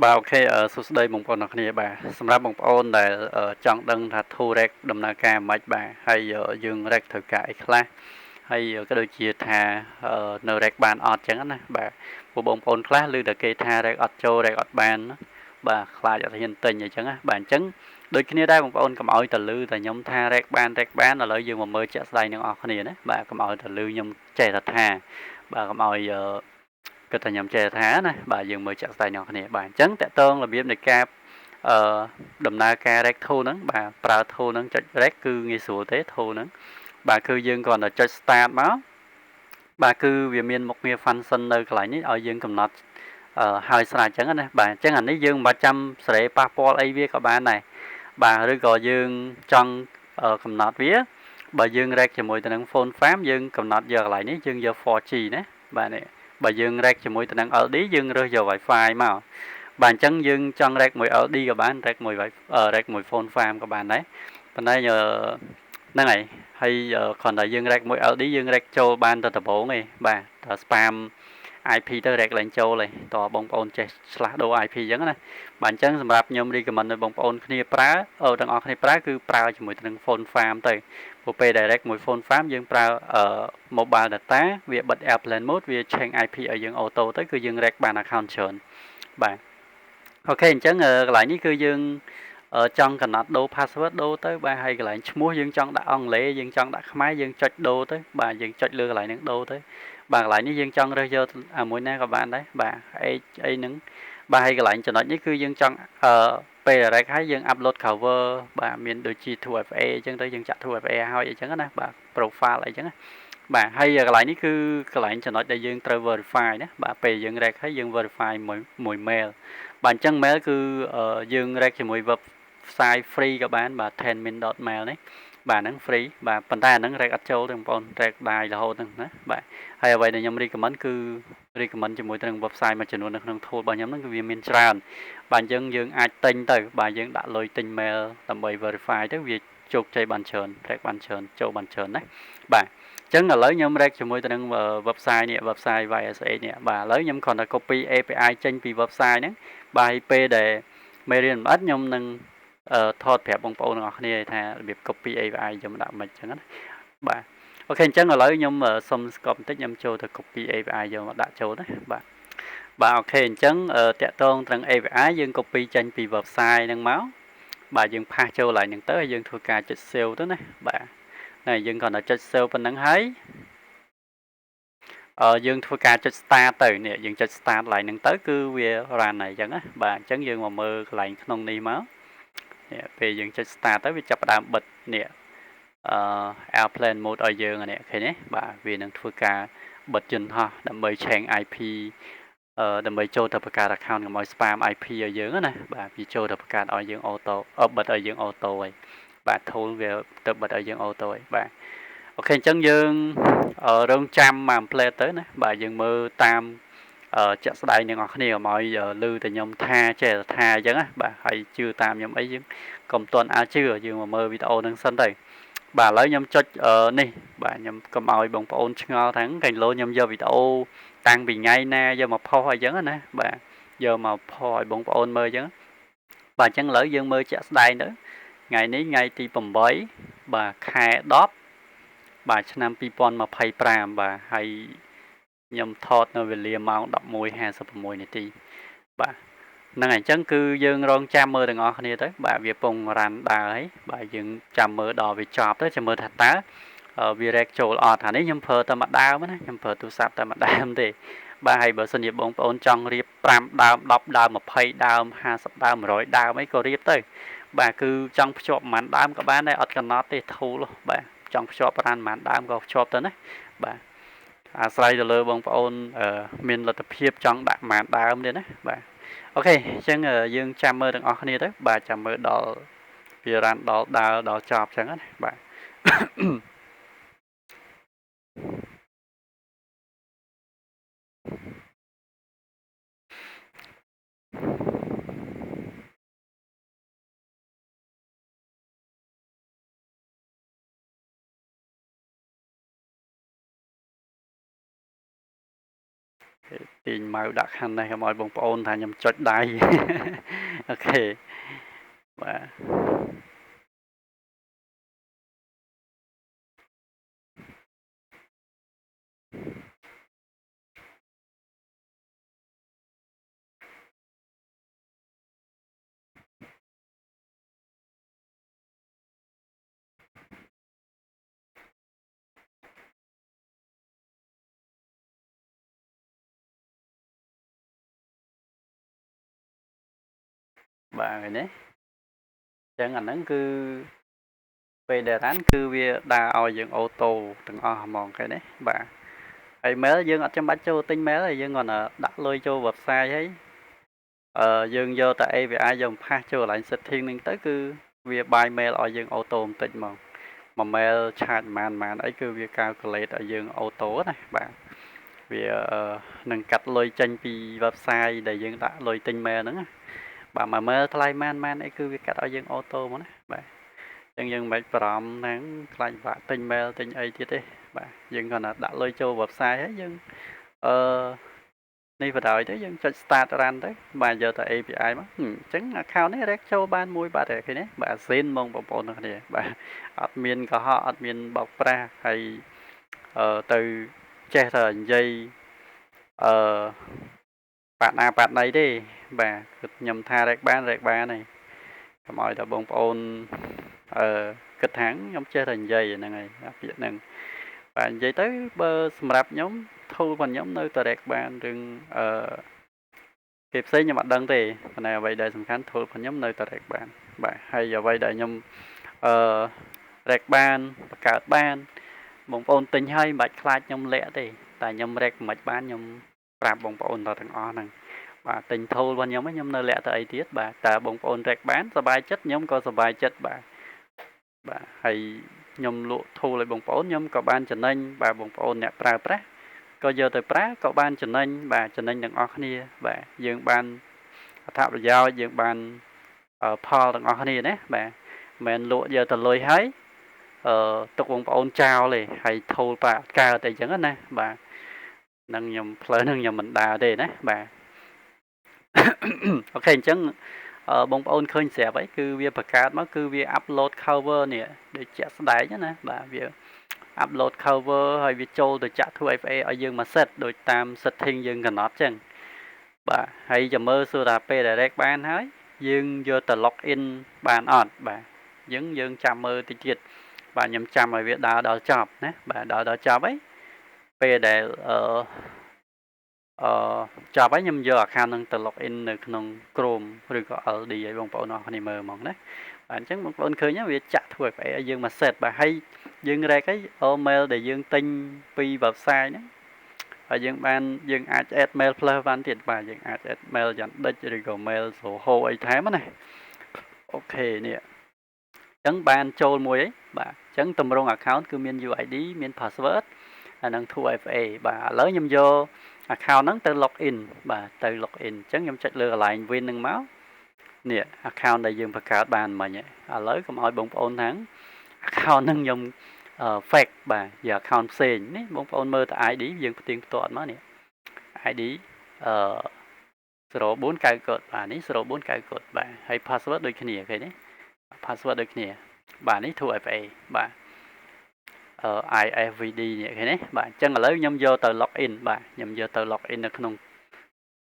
បាទអូខេសួស្តីបងប្អូនអរគ្នាបាទសម្រាប់បងប្អូនដែលចង់ដឹងថា to rec ដំណើរការមិនបាទហើយយើង rec ត្រូវការអីខ្លះហើយក៏ដូចជាថានៅ rec បានអត់ចឹងណាបាទពួកបងប្អូនខ្លះឮតែគេថា rec អត់ចូល rec អត់បានបាទខ្លាចអត់ហ៊ានទិញអីចឹងណាបាទអញ្ចឹងដូចគ្នាដែរបងប្អូនកុំឲ្យតែឮតែខ្ញុំថា rec បាន rec បានឥឡូវយើងមកមើលជាក់ស្ដែងទាំងអស់គ្នាណាបាទកុំឲ្យតែឮខ្ញុំចេះតែថាបាទកុំឲ្យគិតថាខ្ញុំចេះថាណាបាទយើងមើលចាក់ស្ដែងអ្នកគ្នាបាទអញ្ចឹងតកតងរបៀបនៃការអឺដំណើរការ rec tool ហ្នឹងបាទប្រើ tool ហ្នឹងចុច rec គឺងាយស្រួលទេ tool ហ្នឹងបាទគឺយើងគ្រាន់តែចុច start មកបាទគឺវាមានមុខងារ function នៅកន្លែងនេះឲ្យយើងកំណត់ហើយស្រេចអញ្ចឹងណាបាទអញ្ចឹងអានេះយើងមិនបាច់ចាំសេរីប៉ះពាល់អីវាក៏បានដែរបាទឬក៏យើងចង់កំណត់វាបើយើង rec ជាមួយទៅនឹង phone farm យើងកំណត់យកកន្លែងនេះយើងយក 4G ណាបាទនេះបើយើង rec ជាមួយទៅនឹង LD យើងរើសយក Wi-Fi មកបាទអញ្ចឹងយើងចង់ rec មួយ LD ក៏បាន rec មួយ phone farm ក៏បានដែរប៉ុន្តែហ្នឹងហើយគ្រាន់តែយើង rec មួយ LD យើង rec ចូលបានទៅដំបូងឯងបាទតែ spam IP ទៅ rec ឡើងចូលឯងតើបងប្អូនចេះឆ្លាស់ដូរ IP អញ្ចឹងណាបាទអញ្ចឹងសម្រាប់ខ្ញុំ recommend ឲ្យបងប្អូនគ្នាប្រើទាំងអស់គ្នាប្រើគឺប្រើជាមួយនឹង phone farm ទៅព្រោះពេល direct មួយ phone farm យើងប្រើmobile data វាបិទ airplane mode វា change IP ឲ្យយើង auto ទៅគឺយើង rec បាន account ច្រើនបាទអូខេអញ្ចឹងកន្លែងនេះគឺយើងចង់កំណត់ដូរ password ដូរទៅបាទហើយកន្លែងឈ្មោះយើងចង់ដាក់អង់គ្លេសយើងចង់ដាក់ខ្មែរយើងចុចដូរទៅបាទយើងចុចលើកន្លែងហ្នឹងដូរទៅបាទកន្លែងនេះយើងចង់រើសយកមួយណាក៏បានដែរបាទអីហ្នឹងបាទហើយកន្លែងចំណុចនេះគឺយើងចង់ពេល direct ហើយយើង upload cover បាទមានដូចជា 2FA អញ្ចឹងទៅយើងចាក់ 2FA ឲ្យអញ្ចឹងណាបាទ profile អីចឹងណាបាទហើយកន្លែងនេះគឺកន្លែងចំណុចដែលយើងត្រូវ verify ណាបាទពេលយើង rec ហើយយើង verify មួយ mail បាទអញ្ចឹង mail គឺយើង rec ជាមួយ website free ក៏បានបាទ 10min.mail នេះបាទហ្នឹង free បាទប៉ុន្តែអាហ្នឹង rec អត់ចូលទេបងប្អូន rec ដាយរហូតហ្នឹងណាបាទហើយអ្វីដែលខ្ញុំ recommend គឺ recommend ជាមួយនឹង website មួយចំនួននៅក្នុង tool របស់ខ្ញុំហ្នឹងគឺវាមានច្រើនបាទអញ្ចឹងយើងអាចទិញទៅបាទយើងដាក់លុយទិញ mail ដើម្បី verify ទៅវាជោគជ័យបានច្រើន rec បានច្រើនចូលបានច្រើនណាបាទអញ្ចឹងឥឡូវខ្ញុំ rec ជាមួយទៅនឹង website នេះ website YSH នេះបាទឥឡូវខ្ញុំគ្រាន់តែ copy API ចេញពី website ហ្នឹងបាទហើយពេលដែលមេរៀនមិនអត់ខ្ញុំនឹងថតប្រាប់បងប្អូនទាំងអស់គ្នាថារបៀប copy API យកមកដាក់មិនអញ្ចឹងណាបាទអូខេអញ្ចឹងឥឡូវខ្ញុំសុំស្កប់បន្តិចខ្ញុំចូលទៅ copy API យកមកដាក់ចូលណាបាទអូខេអញ្ចឹងតាក់ទងត្រឹង API យើង copy ចេញពី website ហ្នឹងមកបាទយើងផាសចូលឡើងហ្នឹងទៅហើយយើងធ្វើការចុច save ទៅណាបាទហើយយើងគ្រាន់តែចុច save ប៉ុណ្ណឹងហើយយើងធ្វើការចុច start ទៅនេះយើងចុច start កន្លែងហ្នឹងទៅគឺវា run ហើយអញ្ចឹងណាបាទអញ្ចឹងយើងមកមើលកន្លែងក្នុងនេះមកនេះពេលយើងចុច start ទៅវាចាប់ផ្ដើមបិទនេះairplane mode ឲ្យយើងនេះឃើញទេបាទវានឹងធ្វើការបិទយន្តហោះដើម្បី change IP ដើម្បីចូលទៅបង្កើត account កុំឲ្យ spam IP ឲ្យយើងណាបាទវាចូលទៅបង្កើតឲ្យយើង auto បិទឲ្យយើង auto ហើយបាទ tool វាទៅបិទឲ្យយើង auto ហើយបាទអូខេអញ្ចឹងយើងរងចាំមក play ទៅណាបាទយើងមើលតាមជាក់ស្ដែងទាំងអស់គ្នាកុំឲ្យឮតែខ្ញុំថាចេះតែថាអញ្ចឹងណាបាទហើយជឿតាមខ្ញុំអីយើងកុំទាន់អាចជឿយើងមកមើលវីដេអូហ្នឹងសិនទៅបាទឥឡូវខ្ញុំចុចនេះបាទខ្ញុំកុំឲ្យបងប្អូនឆ្ងល់ថាកែងលោខ្ញុំយកវីដេអូតាំងពីថ្ងៃណាយកមកផុសអីចឹងណាបាទយកមកផុសឲ្យបងប្អូនមើលអញ្ចឹងបាទអញ្ចឹងឥឡូវយើងមើលជាក់ស្ដែងទៅថ្ងៃនេះថ្ងៃទី8បាទខែ10បាទឆ្នាំ2025បាទហើយខ្ញុំថតនៅវេលាម៉ោង11:56នាទីបាទហ្នឹងហើយអញ្ចឹងគឺយើងរងចាំមើលទាំងអស់គ្នាទៅបាទវាពងរ៉ាន់ដើរហើយបាទយើងចាំមើលដល់វាចប់ទៅចាំមើលថាតើវារែកចូលអត់ថានេះខ្ញុំប្រើតែមួយដើមណាខ្ញុំប្រើទូរស័ព្ទតែមួយដើមទេបាទហើយបើសិនជាបងប្អូនចង់រៀប5ដើម10ដើម20ដើម50ដើម100ដើមអីក៏រៀបទៅបាទគឺចង់ភ្ជាប់ប្រហែលដើមក៏បានដែរអត់កំណត់ទេធូលបាទចង់ភ្ជាប់ប្រហែលដើមក៏ភ្ជាប់ទៅណាបាទអាស្រ័យទៅលើបងប្អូនមានលទ្ធភាពចង់ដាក់ប្រហែលដើមទេណាបាទអូខេអញ្ចឹងយើងចាំមើលទាំងអស់គ្នាទៅបាទចាំមើលដល់វារ៉ាន់ដល់ដើរដល់ចប់អញ្ចឹងណាបាទ ទាញម៉ៅដាក់ខាងនេះកុំឲ្យបងប្អូនថាខ្ញុំចុចដៃអូខេបាទបាទឃើញទេអញ្ចឹងអាហ្នឹងគឺពេលដែលរ៉ាន់គឺវាដើរឲ្យយើងអូតូទាំងអស់ហ្មងឃើញទេបាទហើយ mail យើងអត់ចាំបាច់ចូលទិញ mail ទេយើងគ្រាន់តែដាក់លុយចូល website ហើយយើងយកតែ API យកផាសចូលកន្លែង setting ហ្នឹងទៅគឺវា buy mail ឲ្យយើងអូតូបន្តិចហ្មង1 mail charge ប៉ុន្មានអីគឺវា calculate ឲ្យយើងអូតូណាបាទវានឹងកាត់លុយចេញពី website ដែលយើងដាក់លុយទិញ mail ហ្នឹងបាទ1 mail ថ្លៃប៉ុន្មានអីគឺវាកាត់ឲ្យយើងអូតូមកណាបាទអញ្ចឹងយើងមិនបាច់បារម្ភហ្នឹងខ្លាចបាក់ទិញ mail ទិញអីទៀតទេបាទយើងគ្រាន់តែដាក់លុយចូល website ហើយយើងអឺនេះបណ្ដោយទៅយើងចុច start run ទៅបាទយកទៅ API មកអញ្ចឹង account នេះ rec ចូលបានមួយបាទឃើញទេបាទ Zen ហ្មងបងប្អូនទាំងគ្នាបាទអត់មានកុហកអត់មានបោកប្រាស់ហើយទៅចេះតែនិយាយបាក់ណាបាក់ណីទេបាទគឺខ្ញុំថា rec បានហើយកុំឲ្យតែបងប្អូនគិតថាខ្ញុំចេះតែនិយាយហ្នឹងហើយពាក្យហ្នឹងបាទនិយាយទៅបើសម្រាប់ខ្ញុំ tool របស់ខ្ញុំនៅតែ rec បានរឿងគេផ្សេងខ្ញុំអត់ដឹងទេប៉ុន្តែអ្វីដែលសំខាន់ tool របស់ខ្ញុំនៅតែ rec បានបាទហើយអ្វីដែលខ្ញុំrec បានបង្កើតបានបងប្អូនទិញហើយមិនបាច់ខ្លាចខ្ញុំលាក់ទេតែខ្ញុំ rec មិនបានខ្ញុំប្រាប់បងប្អូនទាំងអស់ហ្នឹងបាទទិញ tool របស់ខ្ញុំនៅលាក់ទៅអីទៀតបាទតើបងប្អូន rec បានសប្បាយចិត្តខ្ញុំក៏សប្បាយចិត្តបាទហើយខ្ញុំលក់ tool ឲ្យបងប្អូនខ្ញុំក៏បានចំណេញបាទបងប្អូនអ្នកប្រើប្រាស់ក៏យកទៅប្រើក៏បានចំណេញបាទចំណេញទាំងអស់គ្នាបាទយើងបានអត្ថប្រយោជន៍យើងបានផលទាំងអស់គ្នាណាបាទមិនមែនលក់យកទៅលុយហើយទុកបងប្អូនចោលទេហើយ tool ប៉ាកើតអីចឹងណាបាទនឹងខ្ញុំផ្លូវនឹងខ្ញុំមិនដើរទេណាបាទអូខេអញ្ចឹងបងប្អូនឃើញស្រាប់ហើយគឺវាបង្កើតមកគឺវា upload cover នេះដូចជាក់ស្ដែងណាបាទវា upload cover ហើយវាចូលទៅចាក់ 2FA ឲ្យយើងមក set ដូចតាម setting យើងកំណត់ចឹងបាទហើយចាំមើលសួរថាពេល direct បានហើយយើងយកទៅ log in បានអត់បាទយើងចាំមើលតិចទៀតបាទខ្ញុំចាំឲ្យវាដើរដល់ចប់ណាបាទដល់ចប់ហើយពេលដែលចប់ហើយខ្ញុំយក account នឹងទៅ log in នៅក្នុង Chrome ឬក៏ LD ឲ្យបងប្អូនអរគ្នាមើលហ្មងណាបាទអញ្ចឹងបងប្អូនឃើញវាចាក់ 2FA ឲ្យយើងមក set បាទហើយយើង rec ហើយ mail ដែលយើងទិញពី website ហ្នឹងហើយយើងអាច add mail plus បានទៀតបាទយើងអាច add mail យ៉ាងដិចឬក៏ mail សូហូអីថែមណាអូខេនេះអញ្ចឹងបានចូលមួយហើយបាទអញ្ចឹងតម្រង់ account គឺមាន UID មាន password ហើយនឹង 2FA បាទឥឡូវខ្ញុំយក account ហ្នឹងទៅ login បាទទៅ login អញ្ចឹងខ្ញុំចុចលើកន្លែង win ហ្នឹងមកនេះ account ដែលយើងបង្កើតបានមិញឥឡូវកុំឲ្យបងប្អូនថា account ហ្នឹងខ្ញុំfake បាទជា account ផ្សេងនេះបងប្អូនមើលតែ ID យើងផ្ទៀងផ្ទាត់មកនេះ ID 0490កូដបាទនេះ0490កូដបាទហើយ password ដូចគ្នាឃើញទេ password ដូចគ្នាបាទនេះ 2FA បាទIFVD នេះឃើញទេបាទអញ្ចឹងឥឡូវខ្ញុំយកទៅ login បាទខ្ញុំយកទៅ login នៅក្នុង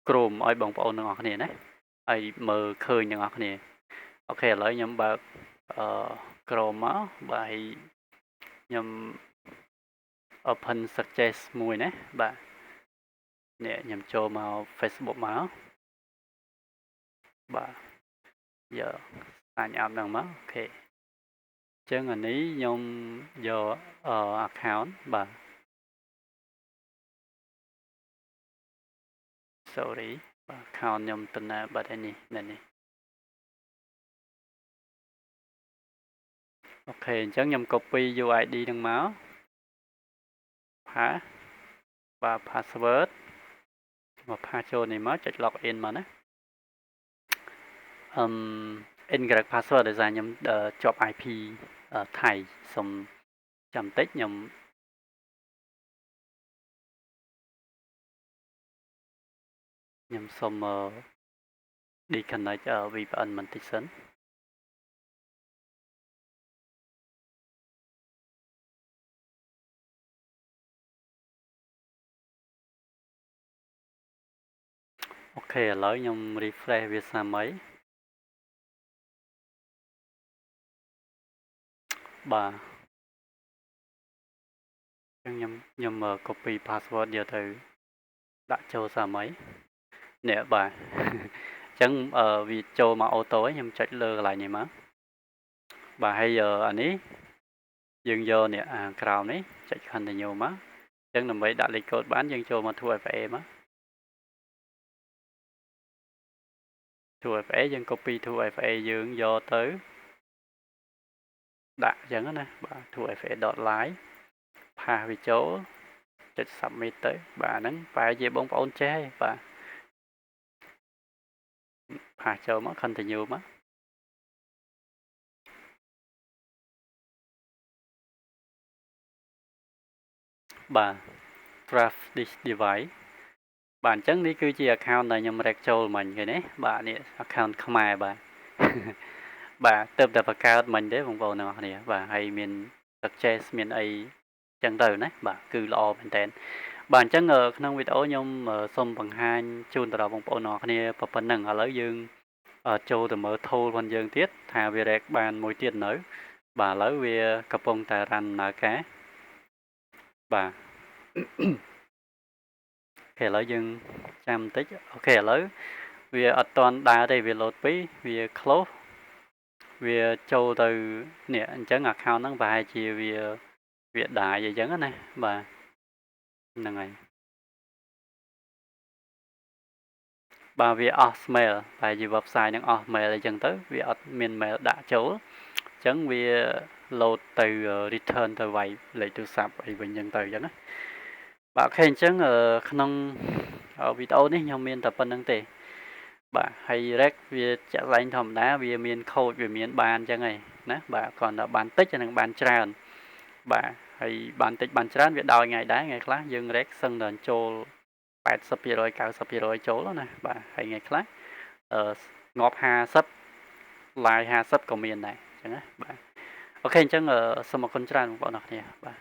Chrome ឲ្យបងប្អូនទាំងអស់គ្នាណាហើយមើលឃើញទាំងអស់គ្នាអូខេឥឡូវខ្ញុំបើកChrome មកបាទខ្ញុំ open suggest មួយណាបាទនេះខ្ញុំចូលមក Facebook មកបាទយក sign up ហ្នឹងមកអូខេអញ្ចឹងអានេះខ្ញុំយក account បាទ sorry បាទ account ខ្ញុំទៅណាបាត់ឯនេះនេះអូខេអញ្ចឹងខ្ញុំ copy UID ហ្នឹងមកបាទ password មកផាចូលនេះមកចុច login មកណាincorrect password ដោយសារខ្ញុំជាប់ IP ថៃសុំចាំតិចខ្ញុំ ខ្ញុំសូមdisconnect VPN បន្តិចសិនអូខេឥឡូវខ្ញុំ refresh វាសាមីបាទអញ្ចឹងខ្ញុំ copy password យកទៅដាក់ចូលសាមីនេះបាទអញ្ចឹងវាចូលមកអូតូខ្ញុំចុចលើកន្លែងនេះមកបាទហើយអានេះយើងយកនេះក្រោមនេះចុច continue មកអញ្ចឹងដើម្បីដាក់លេខកូដបានយើងចូលមក 2FA មក 2FA យើង copy 2FA យើងយកទៅដាក់អញ្ចឹងណាបាទ 2FA.live ផាសវាចូលចុច submit ទៅបាទហ្នឹងប្រហែលជាបងប្អូនចេះហើយបាទផាសចូលមក continue មកបាទ draft this device បាទអញ្ចឹងនេះគឺជា account ដែលខ្ញុំ rec ចូលមិញឃើញទេបាទនេះ account ខ្មែរបាទបាទទៅតែបង្កើតមិញទេបងប្អូនទាំងអស់គ្នាបាទហើយមាន success មានអីចឹងទៅណាបាទគឺល្អមែនតើបាទអញ្ចឹងក្នុងវីដេអូខ្ញុំសូមបង្ហាញជូនទៅដល់បងប្អូនទាំងអស់គ្នាប៉ុណ្ណឹងឥឡូវយើងចូលទៅមើល tool របស់យើងទៀតថាវា rec បានមួយទៀតនៅបាទឥឡូវវាកំពុងតែ run ដំណើរការបាទអូខេឥឡូវយើងចាំបន្តិចអូខេឥឡូវវាអត់ទាន់ដើរទេវា load ពីវា close វាចូលទៅនេះអញ្ចឹង account ហ្នឹងប្រហែលជាវាដាយអញ្ចឹងណាបាទហ្នឹងហើយបាទវាអស់ mail ប្រហែលជា website ហ្នឹងអស់ mail អីចឹងទៅវាអត់មាន mail ដាក់ចូលអញ្ចឹងវា load ទៅ return ទៅវាយលេខទូរស័ព្ទអីវិញអញ្ចឹងទៅអញ្ចឹងណាបាទអូខេអញ្ចឹងក្នុងវីដេអូនេះខ្ញុំមានតែប៉ុណ្្នឹងទេបាទហើយ rec វាចាក់ស្ដែងធម្មតាវាមាន code វាមានបានអញ្ចឹងឯងណាបាទគ្រាន់តែបានតិចនិងបានច្រើនបាទហើយបានតិចបានច្រើនវាដោយថ្ងៃដែរថ្ងៃខ្លះយើង rec សឹងតែចូល80% 90% ចូលណាបាទហើយថ្ងៃខ្លះងាប់50 live 50ក៏មានដែរអញ្ចឹងណាបាទអូខេអញ្ចឹងសូមអរគុណច្រើនបងប្អូនអរគ្នាបាទ